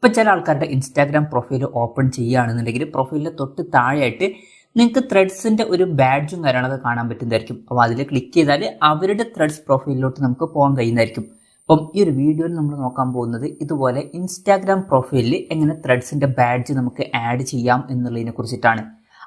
ഇപ്പോൾ ചില ആൾക്കാരുടെ ഇൻസ്റ്റാഗ്രാം പ്രൊഫൈൽ ഓപ്പൺ ചെയ്യുകയാണെന്നുണ്ടെങ്കിൽ പ്രൊഫൈലിൻ്റെ തൊട്ട് താഴെയായിട്ട് നിങ്ങൾക്ക് ത്രെഡ്സിൻ്റെ ഒരു ബാഡ്ജും കാര്യങ്ങളൊക്കെ കാണാൻ പറ്റുന്നതായിരിക്കും. അപ്പോൾ അതിൽ ക്ലിക്ക് ചെയ്താൽ അവരുടെ ത്രെഡ്സ് പ്രൊഫൈലിലോട്ട് നമുക്ക് പോകാൻ കഴിയുന്നതായിരിക്കും. അപ്പം ഈ ഒരു വീഡിയോയിൽ നമ്മൾ നോക്കാൻ പോകുന്നത് ഇതുപോലെ ഇൻസ്റ്റാഗ്രാം പ്രൊഫൈലിൽ എങ്ങനെ ത്രെഡ്സിൻ്റെ ബാഡ്ജ് നമുക്ക് ആഡ് ചെയ്യാം എന്നുള്ളതിനെ കുറിച്ചിട്ടാണ്.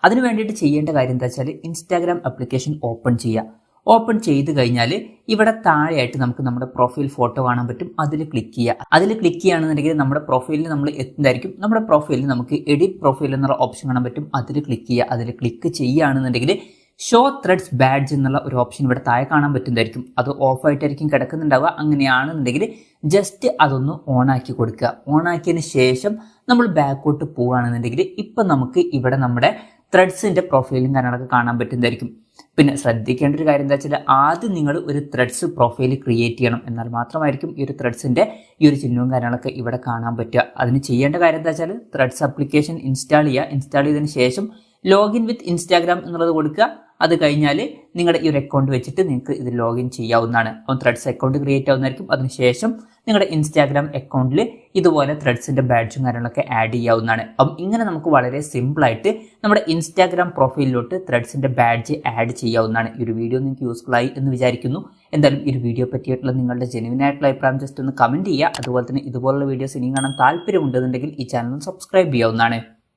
അതിന് വേണ്ടിയിട്ട് ചെയ്യേണ്ട കാര്യം എന്താ വെച്ചാൽ ഇൻസ്റ്റാഗ്രാം ആപ്ലിക്കേഷൻ ഓപ്പൺ ചെയ്യുക. ഓപ്പൺ ചെയ്ത് കഴിഞ്ഞാൽ ഇവിടെ താഴെയായിട്ട് നമുക്ക് നമ്മുടെ പ്രൊഫൈൽ ഫോട്ടോ കാണാൻ പറ്റും. അതിൽ ക്ലിക്ക് ചെയ്യുക. അതിൽ ക്ലിക്ക് ചെയ്യുകയാണെന്നുണ്ടെങ്കിൽ നമ്മുടെ പ്രൊഫൈലിൽ നമ്മൾ എത്തുന്നതായിരിക്കും. നമ്മുടെ പ്രൊഫൈലിൽ നമുക്ക് എഡിറ്റ് പ്രൊഫൈൽ എന്നുള്ള ഓപ്ഷൻ കാണാൻ പറ്റും. അതിൽ ക്ലിക്ക് ചെയ്യുക. അതിൽ ക്ലിക്ക് ചെയ്യുകയാണെന്നുണ്ടെങ്കിൽ ഷോ ത്രെഡ്സ് ബാഡ്ജ് എന്നുള്ള ഒരു ഓപ്ഷൻ ഇവിടെ താഴെ കാണാൻ പറ്റുന്നതായിരിക്കും. അത് ഓഫായിട്ടായിരിക്കും കിടക്കുന്നുണ്ടാവുക. അങ്ങനെയാണെന്നുണ്ടെങ്കിൽ ജസ്റ്റ് അതൊന്ന് ഓണാക്കി കൊടുക്കുക. ഓണാക്കിയതിന് ശേഷം നമ്മൾ ബാക്കോട്ട് പോവുകയാണെന്നുണ്ടെങ്കിൽ ഇപ്പം നമുക്ക് ഇവിടെ നമ്മുടെ ത്രെഡ്സിൻ്റെ പ്രൊഫൈലും കാര്യങ്ങളൊക്കെ കാണാൻ പറ്റുന്നതായിരിക്കും. പിന്നെ ശ്രദ്ധിക്കേണ്ട ഒരു കാര്യം എന്താ വെച്ചാൽ ആദ്യം നിങ്ങൾ ഒരു ത്രെഡ്സ് പ്രൊഫൈൽ ക്രിയേറ്റ് ചെയ്യണം. എന്നാൽ മാത്രമായിരിക്കും ഈ ഒരു ത്രെഡ്സിൻ്റെ ഈ ഒരു ചിഹ്നവും കാര്യങ്ങളൊക്കെ ഇവിടെ കാണാൻ പറ്റുക. അതിന് ചെയ്യേണ്ട കാര്യം എന്താ വെച്ചാൽ ത്രെഡ്സ് ആപ്ലിക്കേഷൻ ഇൻസ്റ്റാൾ ചെയ്യുക. ഇൻസ്റ്റാൾ ചെയ്തതിന് ശേഷം ലോഗിൻ വിത്ത് ഇൻസ്റ്റാഗ്രാം എന്നുള്ളത് കൊടുക്കുക. അത് കഴിഞ്ഞാൽ നിങ്ങളുടെ ഈ ഒരു അക്കൗണ്ട് വെച്ചിട്ട് നിങ്ങൾക്ക് ഇത് ലോഗിൻ ചെയ്യാവുന്നതാണ്. അപ്പം ത്രെഡ്സ് അക്കൗണ്ട് ക്രിയേറ്റ് ആവുന്നതായിരിക്കും. അതിനുശേഷം നിങ്ങളുടെ ഇൻസ്റ്റാഗ്രാം അക്കൗണ്ടിൽ ഇതുപോലെ ത്രെഡ്സിൻ്റെ ബാഡ്ജും കാര്യങ്ങളൊക്കെ ആഡ് ചെയ്യാവുന്നതാണ്. അപ്പം ഇങ്ങനെ നമുക്ക് വളരെ സിമ്പിളായിട്ട് നമ്മുടെ ഇൻസ്റ്റാഗ്രാം പ്രൊഫൈലിലോട്ട് ത്രെഡ്സിൻ്റെ ബാഡ്ജ് ആഡ് ചെയ്യാവുന്നതാണ്. ഈ ഒരു വീഡിയോ നിങ്ങൾക്ക് യൂസ്ഫുൾ ആയി എന്ന് വിചാരിക്കുന്നു. എന്തായാലും ഈ ഒരു വീഡിയോ പറ്റിയിട്ടുള്ള നിങ്ങളുടെ ജെന്യുവൻ ആയിട്ടുള്ള അഭിപ്രായം ജസ്റ്റ് ഒന്ന് കമൻറ്റ് ചെയ്യുക. അതുപോലെ തന്നെ ഇതുപോലുള്ള വീഡിയോസ് ഇനിയും കാണാൻ താല്പര്യമുണ്ടെന്നുണ്ടെങ്കിൽ ഈ ചാനൽ സബ്സ്ക്രൈബ് ചെയ്യാവുന്നതാണ്.